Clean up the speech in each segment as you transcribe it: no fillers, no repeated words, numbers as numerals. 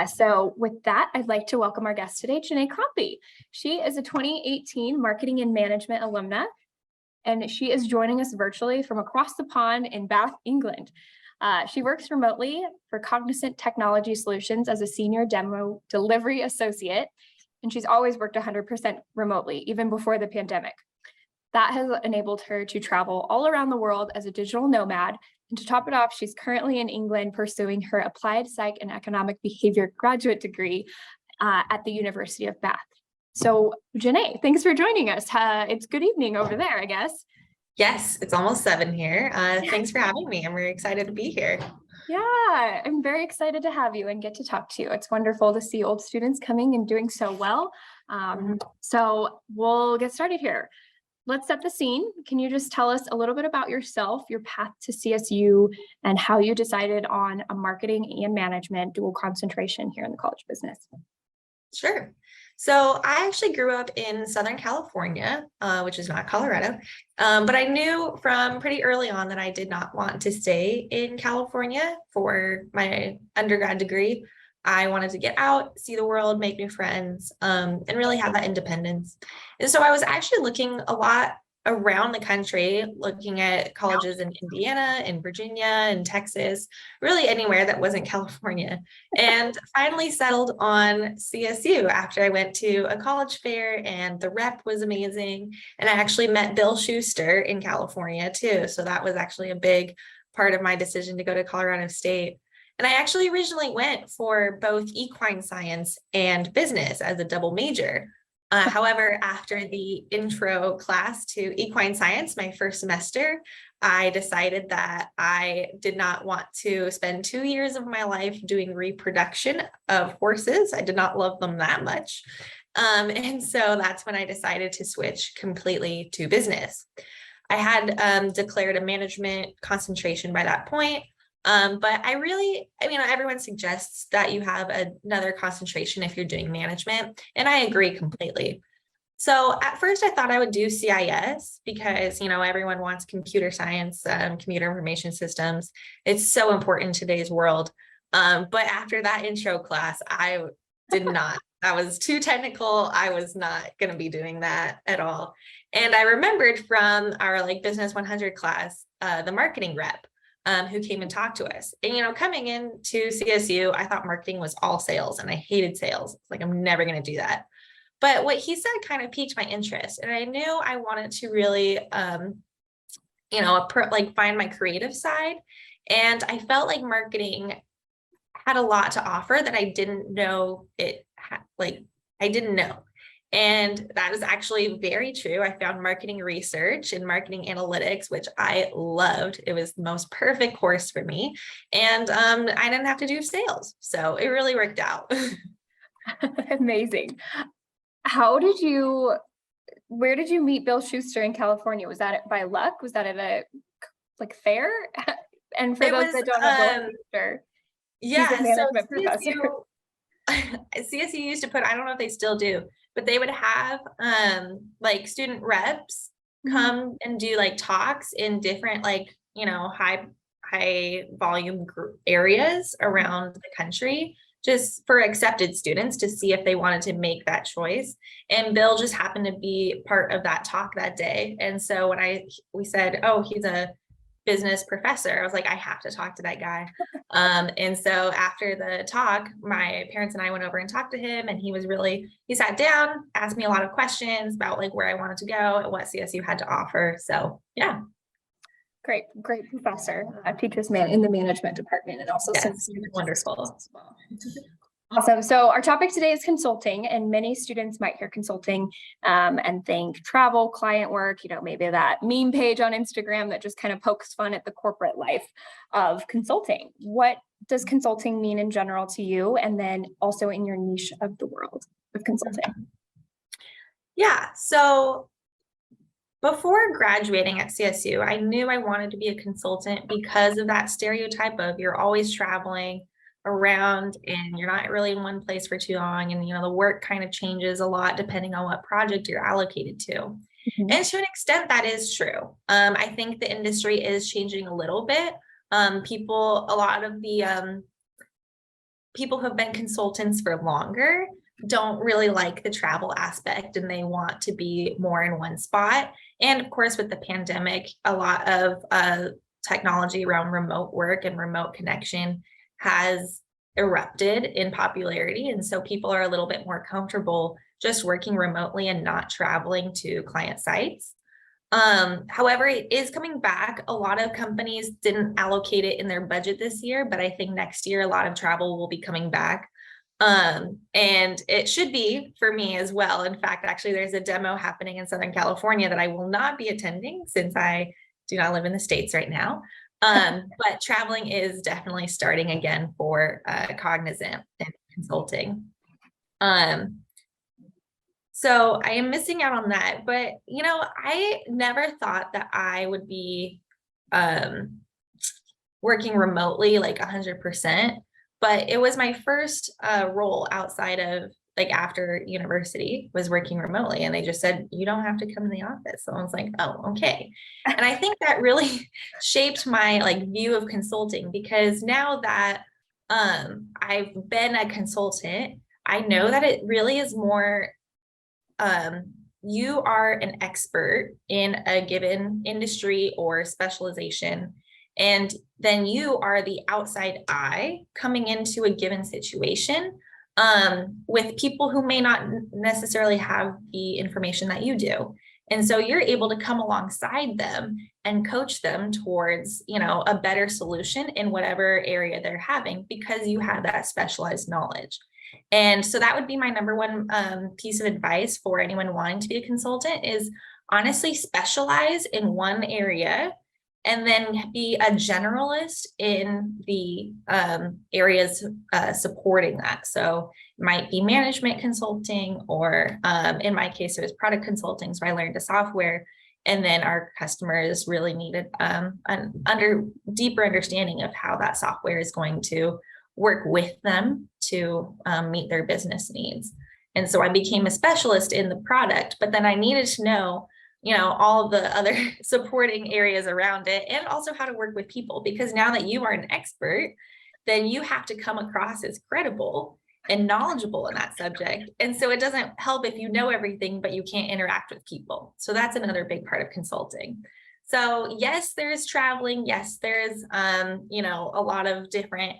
So with that, I'd like to welcome our guest today, Janae Crombie. She is a 2018 Marketing and Management alumna, and she is joining us virtually from across the pond in Bath, England. She works remotely for Cognizant Technology Solutions as a senior demo delivery associate, and she's always worked 100% remotely, even before the pandemic. That has enabled her to travel all around the world as a digital nomad. And to top it off, she's currently in England pursuing her Applied Psych and Economic Behavior graduate degree at the University of Bath. So Janae, thanks for joining us. It's good evening over there, I guess. Yes, it's almost 7 here. Thanks for having me. I'm very excited to be here. Yeah, I'm very excited to have you and get to talk to you. It's wonderful to see old students coming and doing so well. So we'll get started here. Let's set the scene. Can you just tell us a little bit about yourself, your path to CSU, and how you decided on a marketing and management dual concentration here in the college business? Sure. So I actually grew up in Southern California, which is not Colorado, but I knew from pretty early on that I did not want to stay in California for my undergrad degree. I wanted to get out, see the world, make new friends, and really have that independence. And so I was actually looking a lot around the country, looking at colleges in Indiana, in Virginia, and Texas, really anywhere that wasn't California, and finally settled on CSU after I went to a college fair, and the rep was amazing. And I actually met Bill Schuster in California too. So that was actually a big part of my decision to go to Colorado State. And I actually originally went for both equine science and business as a double major. However, after the intro class to equine science, my first semester, I decided that I did not want to spend 2 years of my life doing reproduction of horses. I did not love them that much. And so that's when I decided to switch completely to business. I had declared a management concentration by that point. But everyone suggests that you have another concentration if you're doing management, and I agree completely. So at first I thought I would do CIS because, everyone wants computer science, computer information systems. It's so important in today's world. But after that intro class, I did not. That was too technical. I was not going to be doing that at all. And I remembered from our Business 100 class, the marketing rep, who came and talked to us. And, coming into CSU, I thought marketing was all sales and I hated sales. It's I'm never going to do that. But what he said kind of piqued my interest. And I knew I wanted to really, find my creative side. And I felt like marketing had a lot to offer that I didn't know I didn't know. And that is actually very true. I found marketing research and marketing analytics, which I loved. It was the most perfect course for me. And I didn't have to do sales. So it really worked out. Amazing. Where did you meet Bill Schuster in California? Was that by luck? Was that at a fair? And for those that don't know Bill Schuster, he's a management professor. CSU used to put, I don't know if they still do, but they would have student reps come and do talks in different high volume group areas around the country, just for accepted students to see if they wanted to make that choice. And Bill just happened to be part of that talk that day. And so when we said, oh, he's a business professor, I was like, I have to talk to that guy. And so after the talk, my parents and I went over and talked to him, and he sat down, asked me a lot of questions about where I wanted to go and what CSU had to offer. So yeah. Great professor. Teaches in the management department, and also yes, wonderful. As well. Awesome. So our topic today is consulting, and many students might hear consulting and think travel, client work, maybe that meme page on Instagram that just kind of pokes fun at the corporate life of consulting. What does consulting mean in general to you, and then also in your niche of the world of consulting? Yeah. So before graduating at CSU, I knew I wanted to be a consultant because of that stereotype of you're always traveling around and you're not really in one place for too long. And, the work kind of changes a lot depending on what project you're allocated to. Mm-hmm. And to an extent, that is true. I think the industry is changing a little bit. A lot of the people who have been consultants for longer don't really like the travel aspect and they want to be more in one spot. And of course, with the pandemic, a lot of technology around remote work and remote connection has erupted in popularity. And so people are a little bit more comfortable just working remotely and not traveling to client sites. However, it is coming back. A lot of companies didn't allocate it in their budget this year, but I think next year a lot of travel will be coming back. And it should be for me as well. In fact, actually, there's a demo happening in Southern California that I will not be attending since I do not live in the States right now. But traveling is definitely starting again for Cognizant and consulting. So I am missing out on that, but I never thought that I would be working remotely like 100%, but it was my first role outside of like after university was working remotely, and they just said, you don't have to come to the office. So I was like, oh, okay. And I think that really shaped my like view of consulting, because now that I've been a consultant, I know that it really is more you are an expert in a given industry or specialization, and then you are the outside eye coming into a given situation with people who may not necessarily have the information that you do. And so you're able to come alongside them and coach them towards, a better solution in whatever area they're having, because you have that specialized knowledge. And so that would be my number one piece of advice for anyone wanting to be a consultant is honestly specialize in one area and then be a generalist in the areas supporting that. So it might be management consulting, or in my case, it was product consulting. So I learned a software, and then our customers really needed an deeper understanding of how that software is going to work with them to meet their business needs. And so I became a specialist in the product, but then I needed to know, all of the other supporting areas around it, and also how to work with people, because now that you are an expert, then you have to come across as credible and knowledgeable in that subject. And so it doesn't help if you know everything, but you can't interact with people. So that's another big part of consulting. So yes, there's traveling. Yes, there's, a lot of different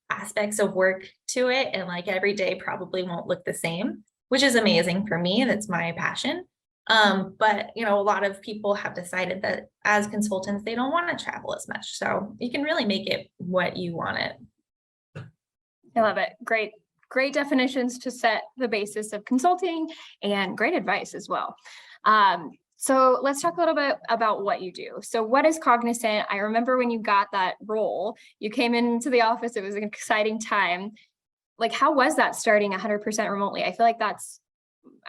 aspects of work to it. And like every day probably won't look the same, which is amazing for me. That's my passion. But a lot of people have decided that as consultants, they don't want to travel as much. So you can really make it what you want it. I love it. Great definitions to set the basis of consulting, and great advice as well. So let's talk a little bit about what you do. So what is Cognizant? I remember when you got that role, you came into the office, it was an exciting time. Like, how was that starting 100% remotely? I feel like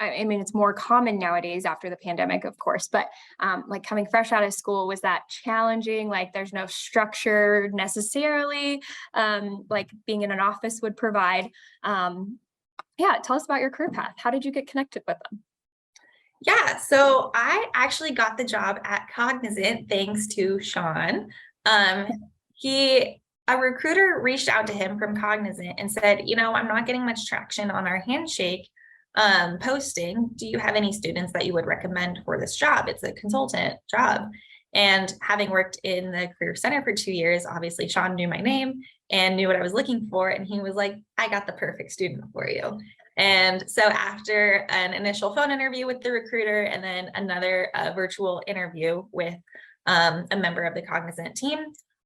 it's more common nowadays after the pandemic, of course, but like coming fresh out of school, was that challenging? Like there's no structure necessarily, like being in an office would provide. Tell us about your career path. How did you get connected with them? Yeah, so I actually got the job at Cognizant thanks to Sean. A recruiter reached out to him from Cognizant and said, I'm not getting much traction on our handshake posting. Do you have any students that you would recommend for this job? It's a consultant job. And having worked in the Career Center for 2 years, obviously Sean knew my name and knew what I was looking for. And he was like, I got the perfect student for you. And so after an initial phone interview with the recruiter and then another virtual interview with a member of the Cognizant team,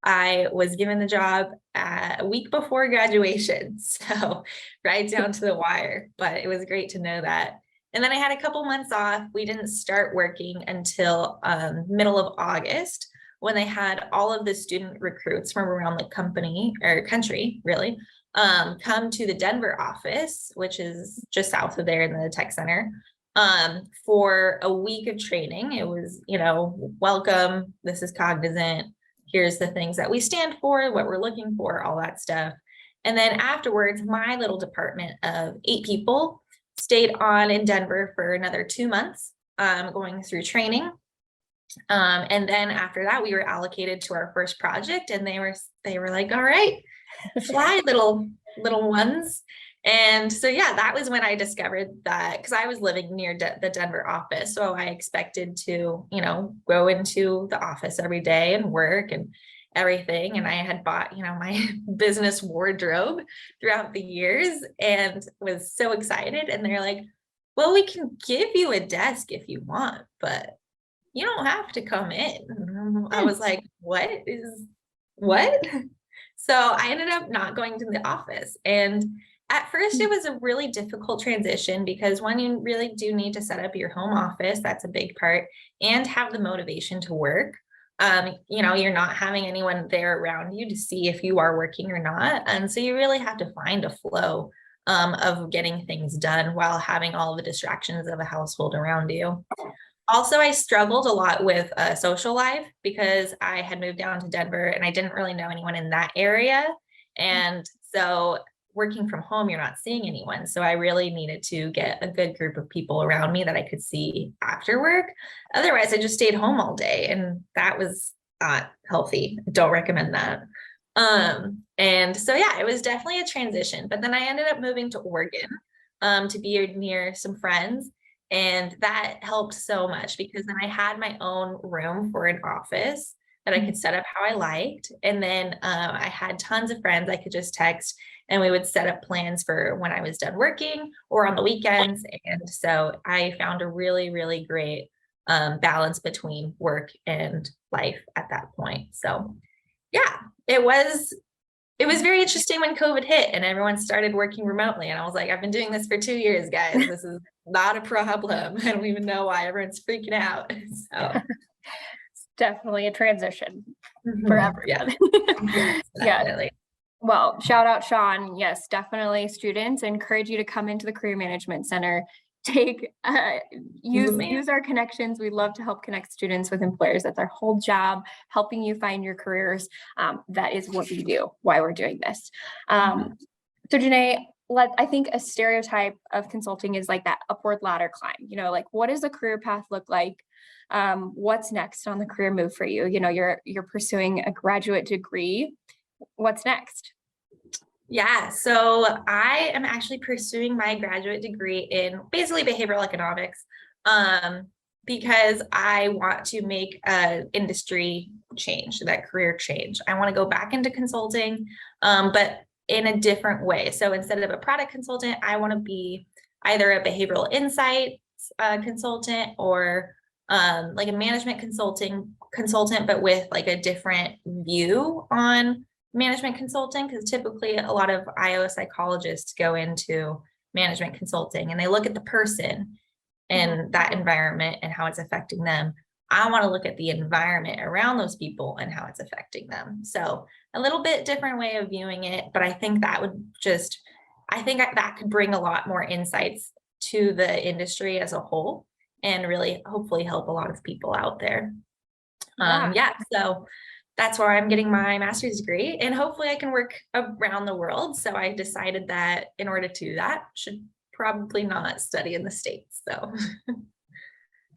I was given the job a week before graduation. So right down to the wire, but it was great to know that. And then I had a couple months off. We didn't start working until middle of August, when they had all of the student recruits from around the country, really, come to the Denver office, which is just south of there in the tech center, for a week of training. It was, welcome, this is Cognizant. Here's the things that we stand for, what we're looking for, all that stuff. And then afterwards, my little department of 8 people stayed on in Denver for another 2 months, going through training. And then after that, we were allocated to our first project, and they were like, all right, fly little little ones. And so, yeah, that was when I discovered that, because I was living near the Denver office. So I expected to, go into the office every day and work and everything. And I had bought, my business wardrobe throughout the years and was so excited. And they're like, well, we can give you a desk if you want, but you don't have to come in. And I was like, what? So I ended up not going to the office. And at first it was a really difficult transition because one, you really do need to set up your home office. That's a big part, and have the motivation to work. You're not having anyone there around you to see if you are working or not. And so you really have to find a flow of getting things done while having all the distractions of a household around you. Also, I struggled a lot with social life because I had moved down to Denver and I didn't really know anyone in that area. And so working from home, you're not seeing anyone. So I really needed to get a good group of people around me that I could see after work. Otherwise, I just stayed home all day, and that was not healthy. Don't recommend that. And so, yeah, it was definitely a transition. But then I ended up moving to Oregon to be near some friends. And that helped so much because then I had my own room for an office that I could set up how I liked. And then I had tons of friends I could just text, and we would set up plans for when I was done working or on the weekends. And so I found a really, really great balance between work and life at that point. So yeah, it was very interesting when COVID hit and everyone started working remotely. And I was like, I've been doing this for 2 years, guys. This is not a problem. I don't even know why everyone's freaking out. So It's definitely a transition for everyone. Yes, definitely. Well, shout out Sean. Yes, definitely students. I encourage you to come into the Career Management Center. Use our connections. We love to help connect students with employers. That's our whole job, helping you find your careers. That is what we do, why we're doing this. So Janae, I think a stereotype of consulting is like that upward ladder climb. Like, what does a career path look like? What's next on the career move for you? You're pursuing a graduate degree. What's next? Yeah, so I am actually pursuing my graduate degree in basically behavioral economics because I want to make an industry change, that career change. I want to go back into consulting, but in a different way. So instead of a product consultant, I want to be either a behavioral insights consultant or like a management consultant, but with like a different view on management consulting, because typically a lot of IO psychologists go into management consulting and they look at the person and that environment and how it's affecting them. I want to look at the environment around those people and how it's affecting them. So a little bit different way of viewing it, but I think that could bring a lot more insights to the industry as a whole and really hopefully help a lot of people out there. So that's where I'm getting my master's degree, and hopefully I can work around the world. So I decided that in order to do that, should probably not study in the States. So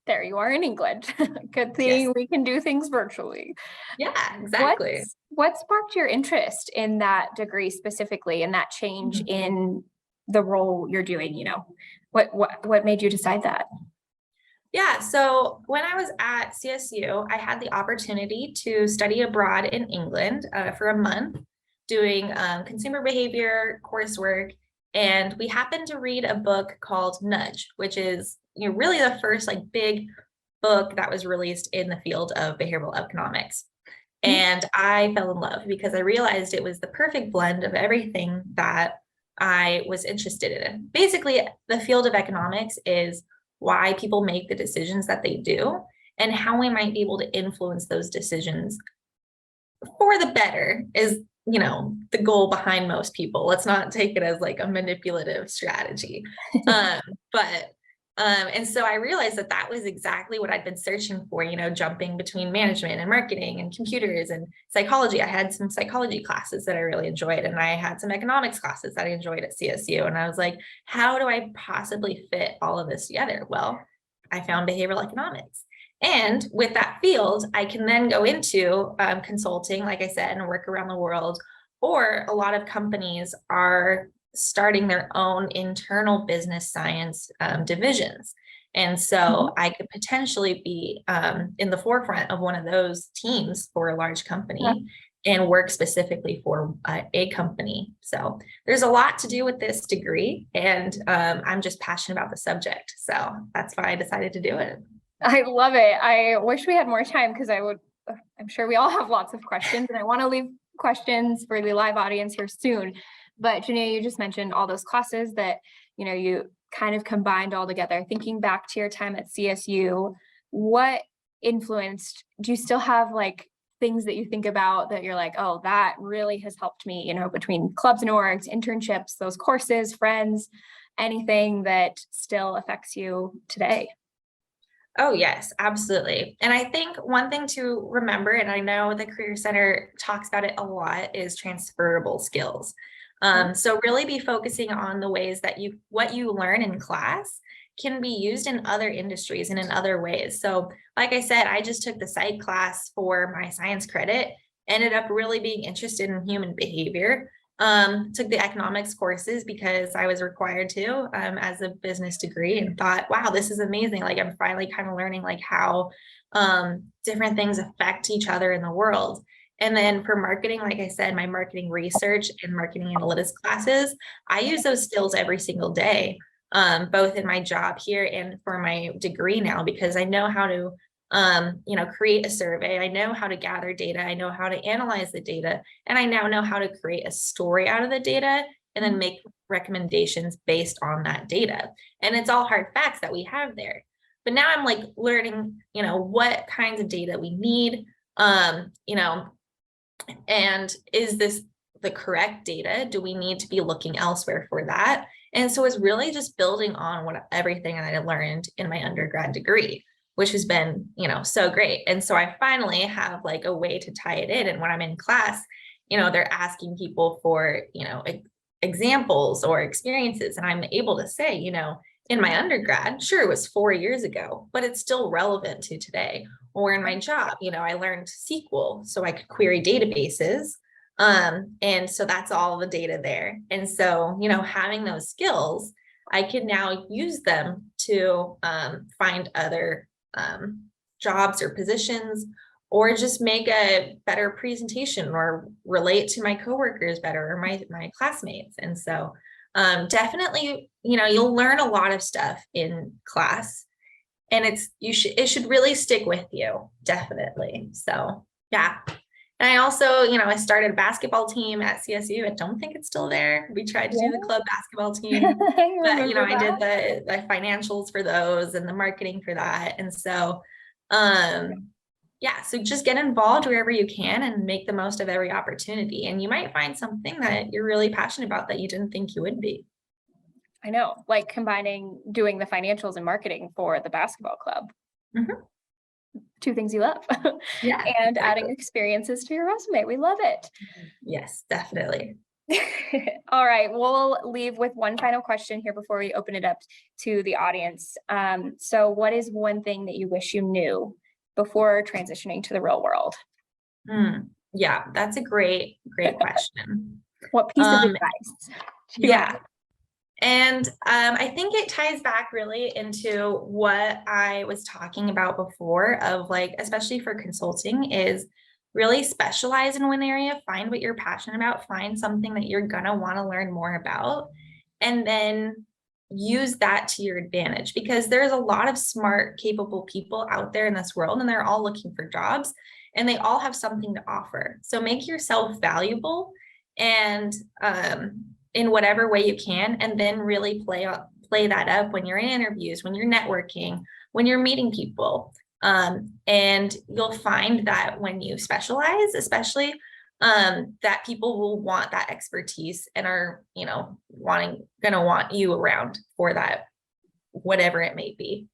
there you are in England. Good thing we can do things virtually. Yeah, exactly. What sparked your interest in that degree specifically, and that change in the role you're doing? What made you decide that? Yeah, so when I was at CSU, I had the opportunity to study abroad in England for a month doing consumer behavior coursework. And we happened to read a book called Nudge, which is really the first like big book that was released in the field of behavioral economics. And I fell in love because I realized it was the perfect blend of everything that I was interested in. Basically, the field of economics is why people make the decisions that they do and how we might be able to influence those decisions for the better is, the goal behind most people. Let's not take it as like a manipulative strategy. And so I realized that was exactly what I'd been searching for, jumping between management and marketing and computers and psychology. I had some psychology classes that I really enjoyed, and I had some economics classes that I enjoyed at CSU. And I was like, how do I possibly fit all of this together? Well, I found behavioral economics. And with that field, I can then go into consulting, like I said, and work around the world, or a lot of companies are starting their own internal business science divisions. And so I could potentially be in the forefront of one of those teams for a large company and work specifically for a company. So there's a lot to do with this degree, and I'm just passionate about the subject. So that's why I decided to do it. I love it. I wish we had more time because I'm sure we all have lots of questions, and I want to leave questions for the live audience here soon. But Janae, you just mentioned all those classes that, you kind of combined all together. Thinking back to your time at CSU, what influenced, do you still have like things that you think about that you're like, oh, that really has helped me, between clubs and orgs, internships, those courses, friends, anything that still affects you today? Oh, yes, absolutely. And I think one thing to remember, and I know the Career Center talks about it a lot, is transferable skills. So really be focusing on the ways that what you learn in class can be used in other industries and in other ways. So like I said, I just took the psych class for my science credit, ended up really being interested in human behavior. Took the economics courses because I was required to as a business degree, and thought, wow, this is amazing. Like I'm finally kind of learning like how different things affect each other in the world. And then for marketing, like I said, my marketing research and marketing analytics classes, I use those skills every single day, both in my job here and for my degree now, because I know how to create a survey. I know how to gather data. I know how to analyze the data. And I now know how to create a story out of the data and then make recommendations based on that data. And it's all hard facts that we have there. But now I'm like learning, what kinds of data we need, and is this the correct data? Do we need to be looking elsewhere for that? And so it's really just building on everything that I learned in my undergrad degree, which has been, so great. And so I finally have like a way to tie it in. And when I'm in class, they're asking people for, examples or experiences. And I'm able to say, in my undergrad, sure, it was 4 years ago, but it's still relevant to today. Or in my job, I learned SQL so I could query databases. And so that's all the data there. And so, having those skills, I can now use them to find other jobs or positions, or just make a better presentation or relate to my coworkers better or my classmates. And so definitely, you'll learn a lot of stuff in class, and it should really stick with you, definitely. So yeah. And I also, I started a basketball team at CSU. I don't think it's still there. We tried to do the club basketball team, but I did the financials for those and the marketing for that. And so, so just get involved wherever you can and make the most of every opportunity. And you might find something that you're really passionate about that you didn't think you would be. I know, like combining doing the financials and marketing for the basketball club. Mm-hmm. Two things you love. Yeah. And exactly. Adding experiences to your resume. We love it. Yes, definitely. All right. We'll leave with one final question here before we open it up to the audience. So what is one thing that you wish you knew before transitioning to the real world? Yeah, that's a great question. What piece of advice? Yeah. And I think it ties back really into what I was talking about before, of like, especially for consulting, is really specialize in one area, find what you're passionate about, find something that you're gonna want to learn more about, and then use that to your advantage, because there's a lot of smart, capable people out there in this world, and they're all looking for jobs, and they all have something to offer. So make yourself valuable, and in whatever way you can, and then really play that up when you're in interviews, when you're networking, when you're meeting people. And you'll find that when you specialize, especially, that people will want that expertise and are, gonna want you around for that, whatever it may be.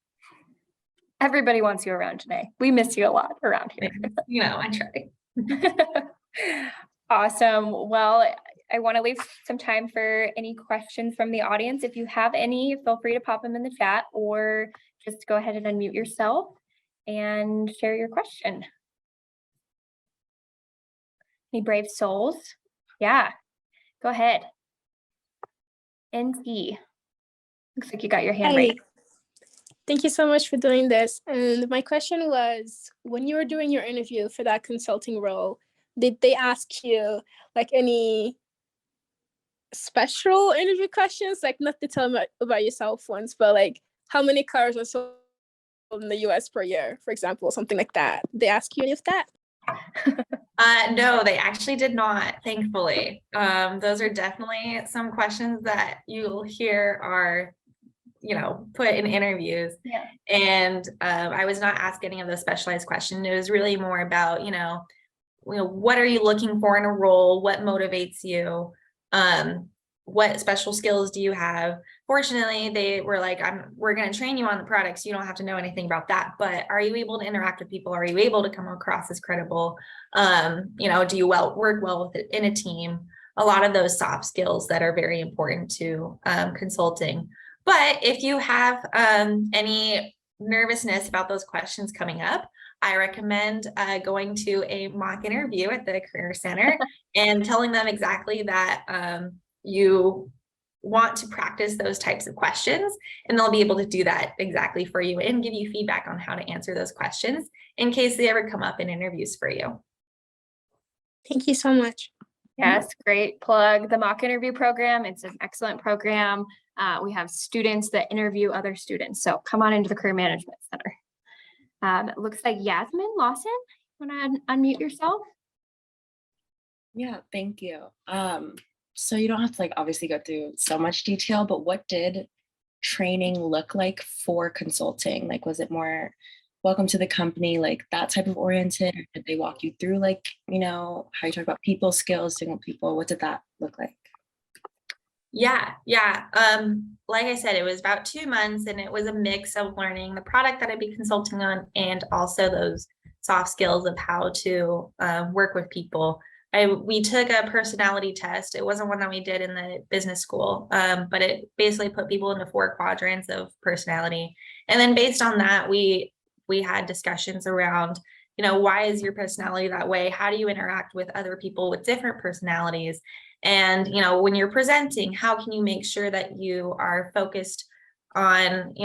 Everybody wants you around today. We miss you a lot around here. I try. Awesome. Well, I want to leave some time for any questions from the audience. If you have any, feel free to pop them in the chat, or just go ahead and unmute yourself and share your question. Any brave souls? Yeah, go ahead. NT. Looks like you got your hand Hi, raised. thank you so much for doing this. And my question was, when you were doing your interview for that consulting role, did they ask you like any special interview questions? Like not to tell me about yourself once, but like how many cars are sold in the US per year, for example, something like that. Did they ask you any of that? No, they actually did not, thankfully. Those are definitely some questions that you'll hear are, put in interviews. Yeah. And I was not asked any of those specialized questions. It was really more about, what are you looking for in a role? What motivates you? What special skills do you have? Fortunately, they were like, we're going to train you on the products. You don't have to know anything about that, but are you able to interact with people? Are you able to come across as credible? Do you work well with it in a team? A lot of those soft skills that are very important to consulting. But if you have any nervousness about those questions coming up, I recommend going to a mock interview at the Career Center and telling them exactly that you want to practice those types of questions, and they'll be able to do that exactly for you and give you feedback on how to answer those questions in case they ever come up in interviews for you. Thank you so much. Yes, great plug. The mock interview program, it's an excellent program. We have students that interview other students. So come on into the Career Management Center. It looks like Yasmin Lawson, you want to unmute yourself? Yeah, thank you. So you don't have to like obviously go through so much detail, but what did training look like for consulting? Like, was it more welcome to the company, like that type of oriented, or did they walk you through like, how you talk about people skills, dealing with people? What did that look like? Yeah. Like I said, it was about 2 months, and it was a mix of learning the product that I'd be consulting on and also those soft skills of how to work with people. We took a personality test. It wasn't one that we did in the business school, but it basically put people into 4 quadrants of personality. And then based on that, we had discussions around, why is your personality that way? How do you interact with other people with different personalities? And, when you're presenting, how can you make sure that you are focused on,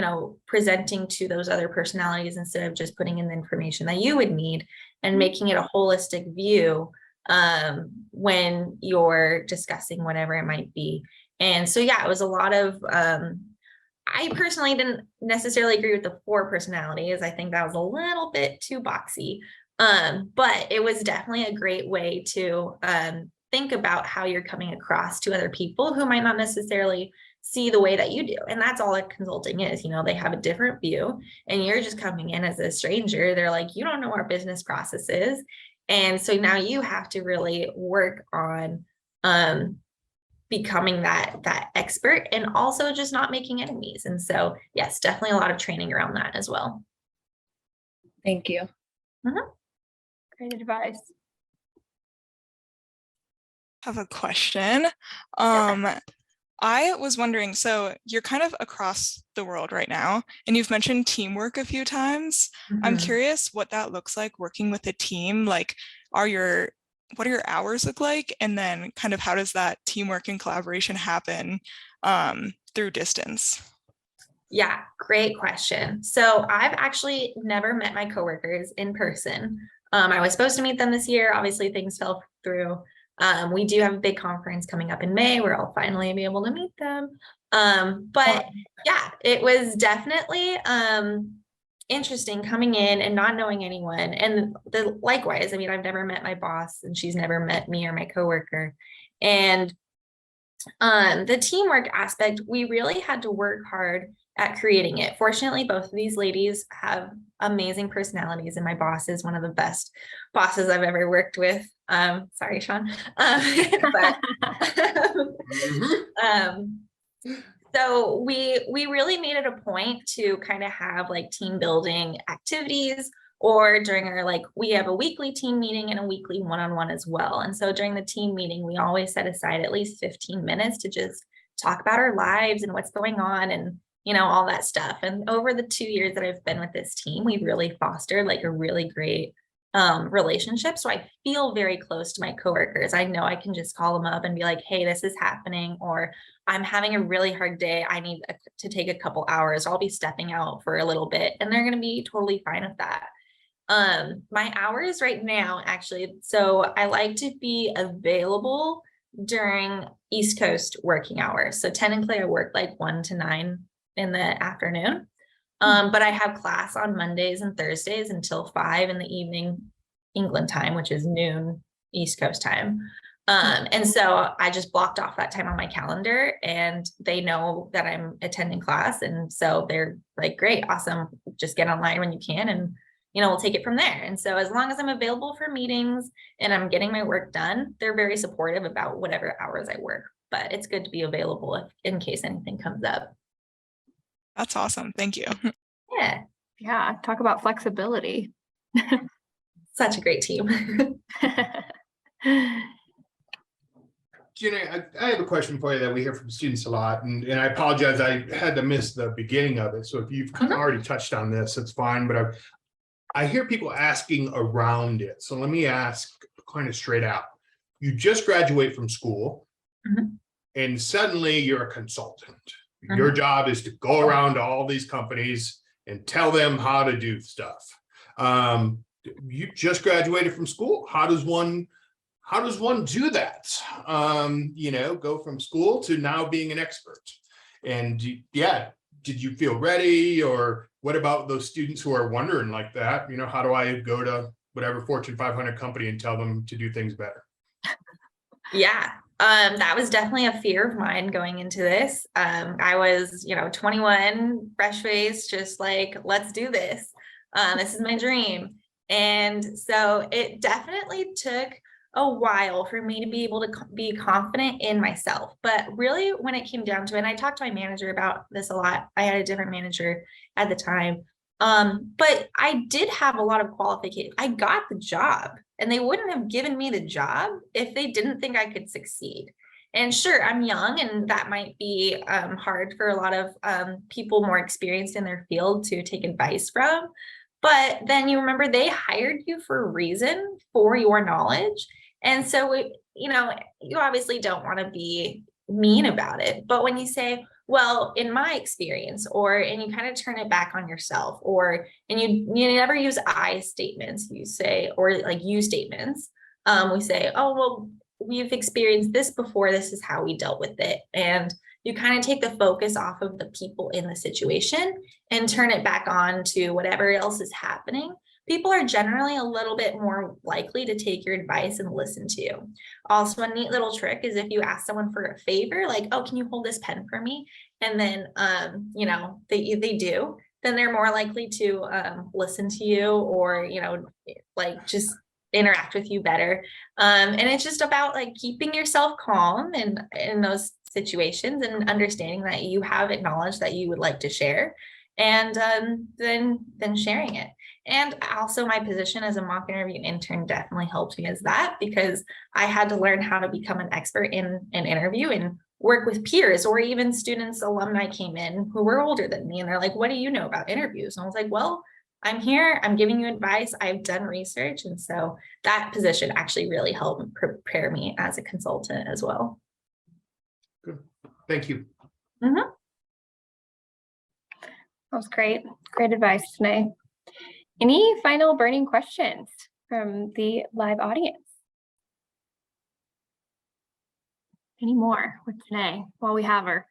presenting to those other personalities instead of just putting in the information that you would need and making it a holistic view when you're discussing whatever it might be. And so, yeah, it was a lot of, I personally didn't necessarily agree with the 4 personalities. I think that was a little bit too boxy. But it was definitely a great way to think about how you're coming across to other people who might not necessarily see the way that you do. And that's all that consulting is. They have a different view, and you're just coming in as a stranger. They're like, you don't know our business process is. And so now you have to really work on becoming that expert, and also just not making enemies. And so, yes, definitely a lot of training around that as well. Thank you. Great advice. I have a question. I was wondering, so you're kind of across the world right now, and you've mentioned teamwork a few times. I'm curious what that looks like working with a team. Like, what do your hours look like? And then kind of how does that teamwork and collaboration happen through distance? Yeah, great question. So I've actually never met my coworkers in person. I was supposed to meet them this year. Obviously, things fell through. We do have a big conference coming up in May where I'll finally be able to meet them. But yeah, it was definitely interesting coming in and not knowing anyone. And likewise, I mean, I've never met my boss, and she's never met me or my coworker. And the teamwork aspect, we really had to work hard at creating it. Fortunately, both of these ladies have amazing personalities, and my boss is one of the best bosses I've ever worked with. Sorry, Sean. So we really made it a point to kind of have like team building activities, or during our we have a weekly team meeting and a weekly one-on-one as well. And so during the team meeting, we always set aside at least 15 minutes to just talk about our lives and what's going on, and all that stuff. And over the 2 years that I've been with this team, we've really fostered like a really great relationship. So I feel very close to my coworkers. I know I can just call them up and be like, hey, this is happening, or I'm having a really hard day. I need to take a couple hours. I'll be stepping out for a little bit, and they're going to be totally fine with that. My hours right now, actually, so I like to be available during East Coast working hours. So technically I work like 1 to 9 in the afternoon. But I have class on Mondays and Thursdays until 5 in the evening, England time, which is noon East Coast time. And so I just blocked off that time on my calendar, and they know that I'm attending class. And so they're like, great, awesome. Just get online when you can, and we'll take it from there. And so as long as I'm available for meetings and I'm getting my work done, they're very supportive about whatever hours I work. But it's good to be available in case anything comes up. That's awesome. Thank you. Yeah. Yeah, talk about flexibility. Such a great team. Janae, I have a question for you that we hear from students a lot, and I apologize, I had to miss the beginning of it. So if you've kind of already touched on this, it's fine, but I hear people asking around it. So let me ask kind of straight out. You just graduate from school, and suddenly you're a consultant. Your job is to go around to all these companies and tell them how to do stuff. You just graduated from school. How does one do that? Go from school to now being an expert. And yeah, did you feel ready? Or what about those students who are wondering like that? How do I go to whatever Fortune 500 company and tell them to do things better? Yeah. That was definitely a fear of mine going into this. I was, 21, fresh face, just like, let's do this. This is my dream. And so it definitely took a while for me to be able to be confident in myself. But really, when it came down to it, and I talked to my manager about this a lot. I had a different manager at the time. But I did have a lot of qualifications. I got the job, and they wouldn't have given me the job if they didn't think I could succeed. And sure, I'm young, and that might be hard for a lot of people more experienced in their field to take advice from. But then you remember they hired you for a reason, for your knowledge. And so, you obviously don't want to be mean about it. But when you say, well, in my experience, and you kind of turn it back on yourself, and you never use I statements, you say, or like you statements, we say, oh, well, we've experienced this before, this is how we dealt with it. And you kind of take the focus off of the people in the situation and turn it back on to whatever else is happening. People are generally a little bit more likely to take your advice and listen to you. Also, a neat little trick is if you ask someone for a favor, like, oh, can you hold this pen for me? And then, they do, then they're more likely to listen to you, or, just interact with you better. And it's just about like keeping yourself calm in those situations, and understanding that you have acknowledged that you would like to share, and then sharing it. And also, my position as a mock interview intern definitely helped me as that, because I had to learn how to become an expert in an interview and work with peers, or even students, alumni came in who were older than me, and they're like, what do you know about interviews? And I was like, well, I'm here, I'm giving you advice, I've done research. And so that position actually really helped prepare me as a consultant as well. Good. Thank you. That was great. Great advice, Janae. Any final burning questions from the live audience? Any more with Janae while we have her?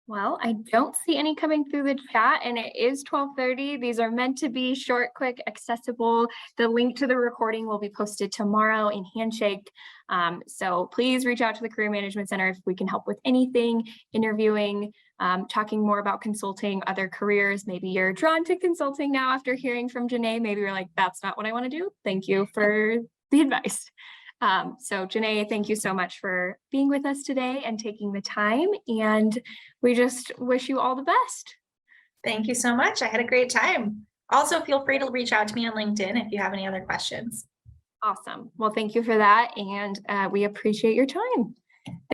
Well, I don't see any coming through the chat, and it is 12:30. These are meant to be short, quick, accessible. The link to the recording will be posted tomorrow in Handshake. So please reach out to the Career Management Center if we can help with anything, interviewing, talking more about consulting, other careers. Maybe you're drawn to consulting now after hearing from Janae. Maybe you're like, that's not what I want to do. Thank you for the advice. So Janae, thank you so much for being with us today and taking the time, and we just wish you all the best. Thank you so much. I had a great time. Also, feel free to reach out to me on LinkedIn if you have any other questions. Awesome. Well, thank you for that, and we appreciate your time.